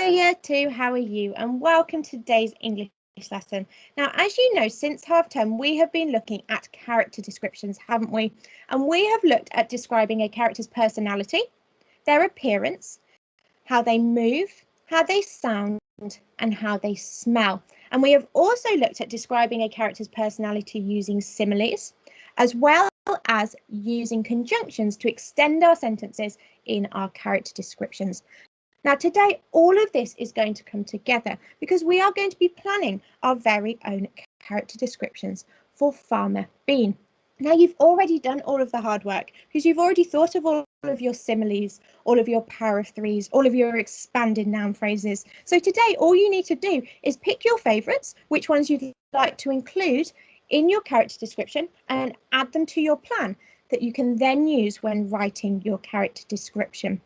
Hello Year 2, how are you? And welcome to today's English lesson. Now, as you know, since half term, we have been looking at character descriptions, haven't we? And we have looked at describing a character's personality, their appearance, how they move, how they sound, and how they smell. And we have also looked at describing a character's personality using similes, as well as using conjunctions to extend our sentences in our character descriptions. Now, today, all of this is going to come together because we are going to be planning our very own character descriptions for Farmer Bean. Now, you've already done all of the hard work because you've already thought of all of your similes, all of your power of threes, all of your expanded noun phrases. So today, all you need to do is pick your favourites, which ones you'd like to include in your character description, and add them to your plan that you can then use when writing your character description.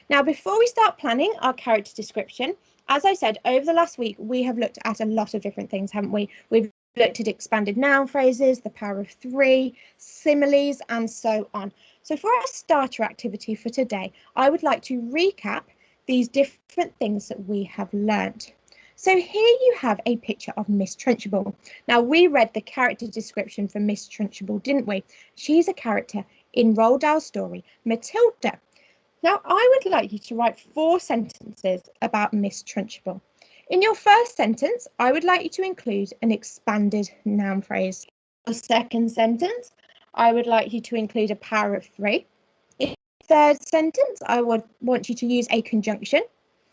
Now, before we start planning our character description, as I said, over the last week, we have looked at a lot of different things, haven't we? We've looked at expanded noun phrases, the power of three, similes, and so on. So for our starter activity for today, I would like to recap these different things that we have learnt. So here you have a picture of Miss Trunchbull. Now, we read the character description for Miss Trunchbull, didn't we? She's a character in Roald Dahl's story, Matilda. Now, I would like you to write 4 sentences about Miss Trunchbull. In your first sentence, I would like you to include an expanded noun phrase. Your second sentence, I would like you to include a power of 3. In your third sentence, I would want you to use a conjunction.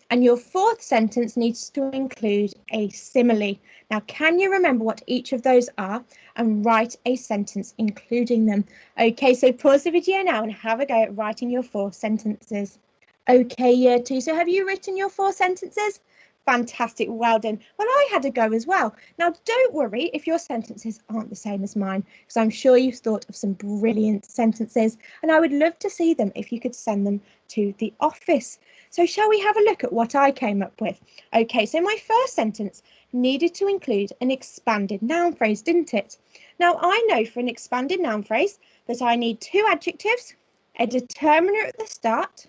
And your fourth sentence needs to include a simile. Now, can you remember what each of those are and write a sentence including them? Okay, so pause the video now and have a go at writing your 4 sentences. Okay, Year 2, so have you written your 4 sentences? Fantastic, well done. Well, I had a go as well. Now, don't worry if your sentences aren't the same as mine, because I'm sure you've thought of some brilliant sentences, and I would love to see them if you could send them to the office. So shall we have a look at what I came up with? Okay, so my first sentence needed to include an expanded noun phrase, didn't it? Now, I know for an expanded noun phrase that I need 2 adjectives, a determiner at the start,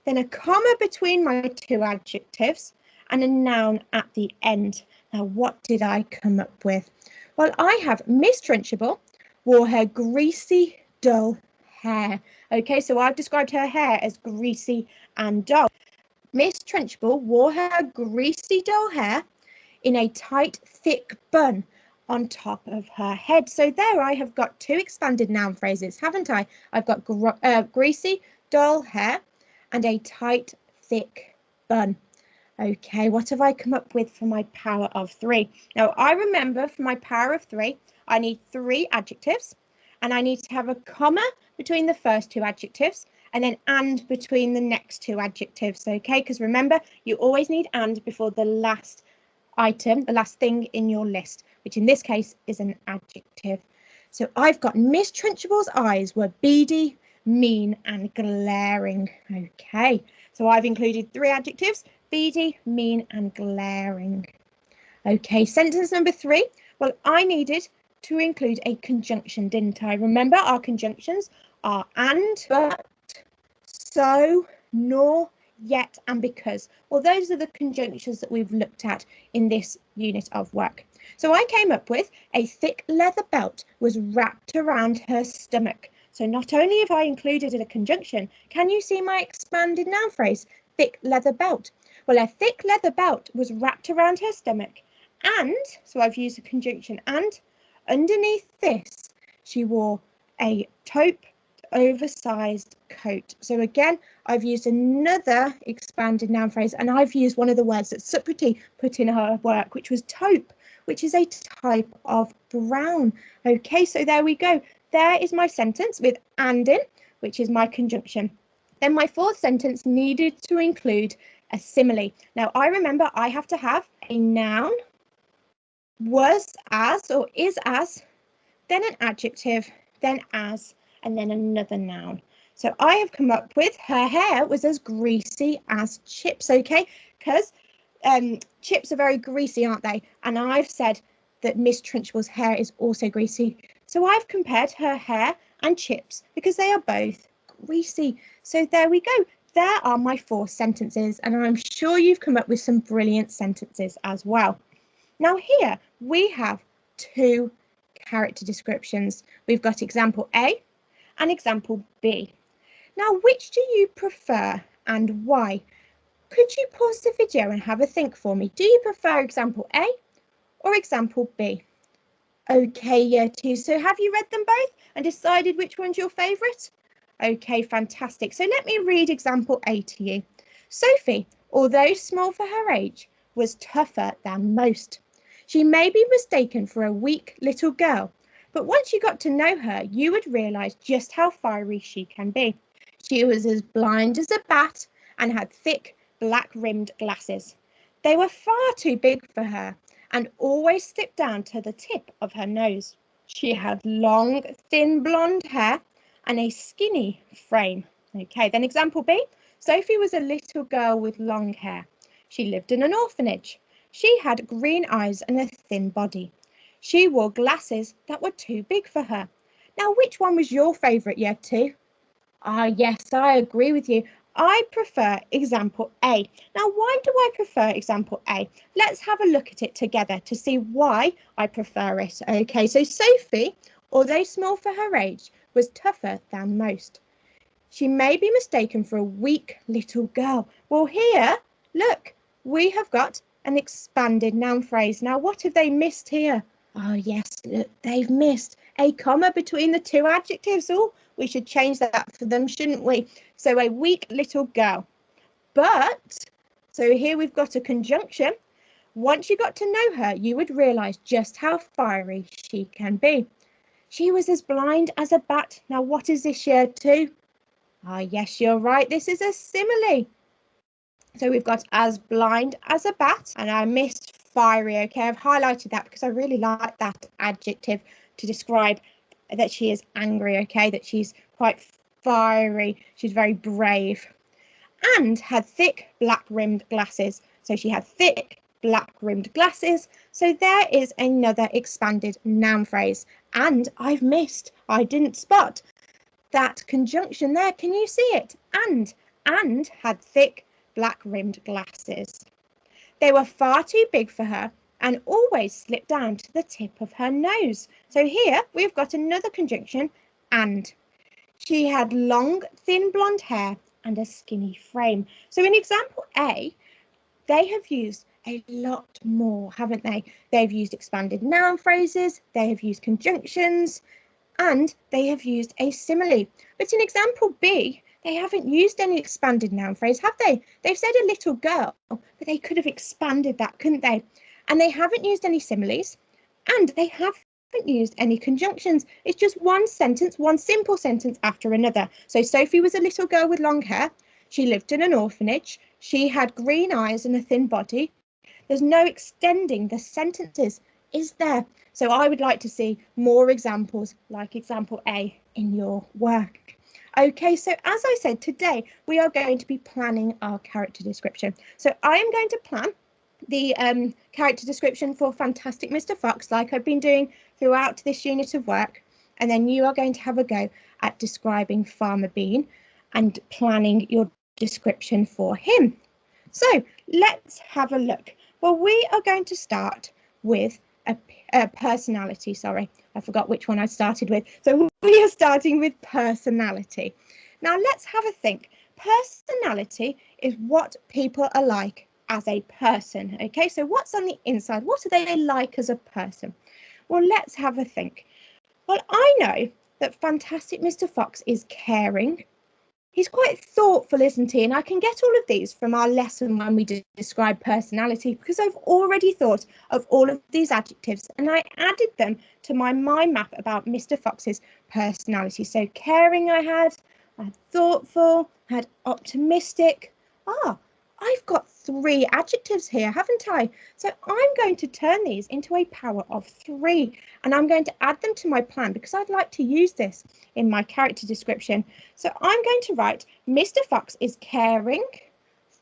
then a comma between my 2 adjectives, and a noun at the end. Now, what did I come up with? Well, I have Miss Trunchbull wore her greasy, dull hair. Okay, so I've described her hair as greasy and dull. Miss Trunchbull wore her greasy, dull hair in a tight, thick bun on top of her head. So there I have got 2 expanded noun phrases, haven't I? I've got greasy, dull hair and a tight, thick bun. Okay, what have I come up with for my power of 3? Now, I remember for my power of 3, I need 3 adjectives, and I need to have a comma between the first 2 adjectives, and then and between the next 2 adjectives, okay? Because remember, you always need and before the last item, the last thing in your list, which in this case is an adjective. So I've got Miss Trunchbull's eyes were beady, mean, and glaring. Okay, so I've included 3 adjectives: beady, mean, and glaring. Okay, sentence number 3. Well, I needed to include a conjunction, didn't I? Remember, our conjunctions are and, but, so, nor, yet, and because. Well, those are the conjunctions that we've looked at in this unit of work. So I came up with a thick leather belt was wrapped around her stomach. So not only have I included a conjunction, can you see my expanded noun phrase, thick leather belt? Well, a thick leather belt was wrapped around her stomach, and, so I've used a conjunction, and underneath this, she wore a taupe, oversized coat. So again, I've used another expanded noun phrase, and I've used one of the words that Sukriti put in her work, which was taupe, which is a type of brown. Okay, so there we go. There is my sentence with and in, which is my conjunction. Then my 4th sentence needed to include a simile. Now, I remember I have to have a noun, was as or is as, then an adjective, then as, and then another noun. So I have come up with her hair was as greasy as chips, okay? Because chips are very greasy, aren't they? And I've said that Miss Trunchbull's hair is also greasy. So I've compared her hair and chips because they are both greasy. So there we go. there are my 4 sentences, and I'm sure you've come up with some brilliant sentences as well. Now here we have 2 character descriptions. We've got example A and example B. Now, which do you prefer and why? Could you pause the video and have a think for me? Do you prefer example A or example B? Okay, year 2. So have you read them both and decided which one's your favourite? Okay, fantastic. So let me read example A to you. Sophie, although small for her age, was tougher than most. She may be mistaken for a weak little girl, but once you got to know her, you would realise just how fiery she can be. She was as blind as a bat and had thick, black-rimmed glasses. They were far too big for her and always slipped down to the tip of her nose. She had long, thin blonde hair and a skinny frame. Okay, then example B. Sophie was a little girl with long hair. She lived in an orphanage. She had green eyes and a thin body. She wore glasses that were too big for her. Now, which one was your favourite, year 2? Yes, I agree with you. I prefer example A. Now, why do I prefer example A? Let's have a look at it together to see why I prefer it. Okay, so Sophie, although small for her age, was tougher than most. She may be mistaken for a weak little girl. Well, here, look, we have got an expanded noun phrase. Now, what have they missed here? Yes, look, they've missed a comma between the 2 adjectives. Oh, we should change that for them, shouldn't we? So a weak little girl. But, so here we've got a conjunction. Once you got to know her, you would realise just how fiery she can be. She was as blind as a bat. Now, what is this, year 2? Yes, you're right. This is a simile. So we've got as blind as a bat, and I missed fiery. Okay, I've highlighted that because I really like that adjective to describe that she is angry. Okay, that she's quite fiery. She's very brave, and had thick black-rimmed glasses. So she had thick black-rimmed glasses. So there is another expanded noun phrase. And I didn't spot that conjunction there. Can you see it? And had thick black-rimmed glasses. They were far too big for her and always slipped down to the tip of her nose. So here we've got another conjunction, and. She had long, thin blonde hair and a skinny frame. So in example A, they have used a lot more, haven't they? They've used expanded noun phrases, they have used conjunctions, and they have used a simile. But in example B, they haven't used any expanded noun phrase, have they? They've said a little girl, but they could have expanded that, couldn't they? And they haven't used any similes, and they haven't used any conjunctions. It's just one sentence, one simple sentence after another. So Sophie was a little girl with long hair. She lived in an orphanage. She had green eyes and a thin body. There's no extending the sentences, is there? So I would like to see more examples like example A in your work. Okay, so as I said, today we are going to be planning our character description. So I am going to plan the character description for Fantastic Mr. Fox, like I've been doing throughout this unit of work, and then you are going to have a go at describing Farmer Bean and planning your description for him. So let's have a look. Well, we are going to start with a personality. Sorry, I forgot which one I started with. So we are starting with personality. Now let's have a think. Personality is what people are like as a person. Okay, so what's on the inside? What are they like as a person? Well, let's have a think. Well, I know that Fantastic Mr. Fox is caring. He's quite thoughtful, isn't he? And I can get all of these from our lesson when we describe personality, because I've already thought of all of these adjectives and I added them to my mind map about Mr. Fox's personality. So caring I had thoughtful, I had optimistic. I've got 3 adjectives here, haven't I? So I'm going to turn these into a power of 3, and I'm going to add them to my plan because I'd like to use this in my character description. So I'm going to write Mr. Fox is caring,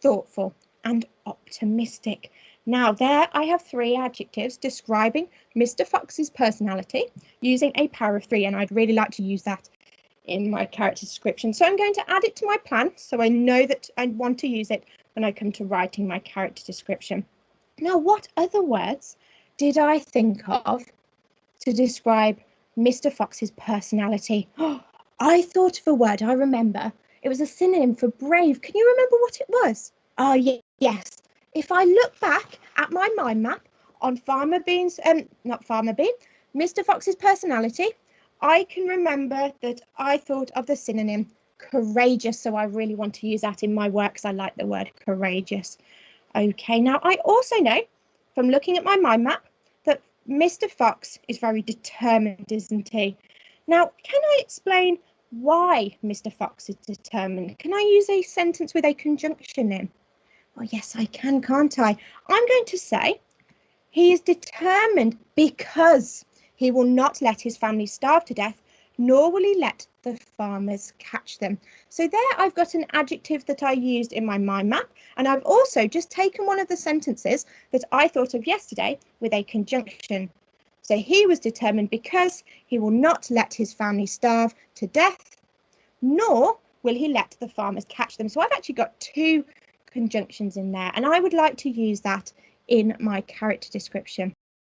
thoughtful, and optimistic. Now there I have 3 adjectives describing Mr. Fox's personality using a power of 3, and I'd really like to use that in my character description. So I'm going to add it to my plan so I know that I want to use it when I come to writing my character description. Now, what other words did I think of to describe Mr. Fox's personality? I thought of a word, I remember. It was a synonym for brave. Can you remember what it was? Oh, yes. If I look back at my mind map on Farmer Bean's, not Farmer Bean, Mr. Fox's personality, I can remember that I thought of the synonym courageous. So I really want to use that in my work because I like the word courageous. Okay, now I also know from looking at my mind map that Mr. Fox is very determined, isn't he? Now, can I explain why Mr. Fox is determined? Can I use a sentence with a conjunction in? Well, yes, I can, can't I? I'm going to say he is determined because he will not let his family starve to death, nor will he let the farmers catch them. So there I've got an adjective that I used in my mind map, and I've also just taken one of the sentences that I thought of yesterday with a conjunction. So he was determined because he will not let his family starve to death, nor will he let the farmers catch them. So I've actually got two conjunctions in there, and I would like to use that in my character description.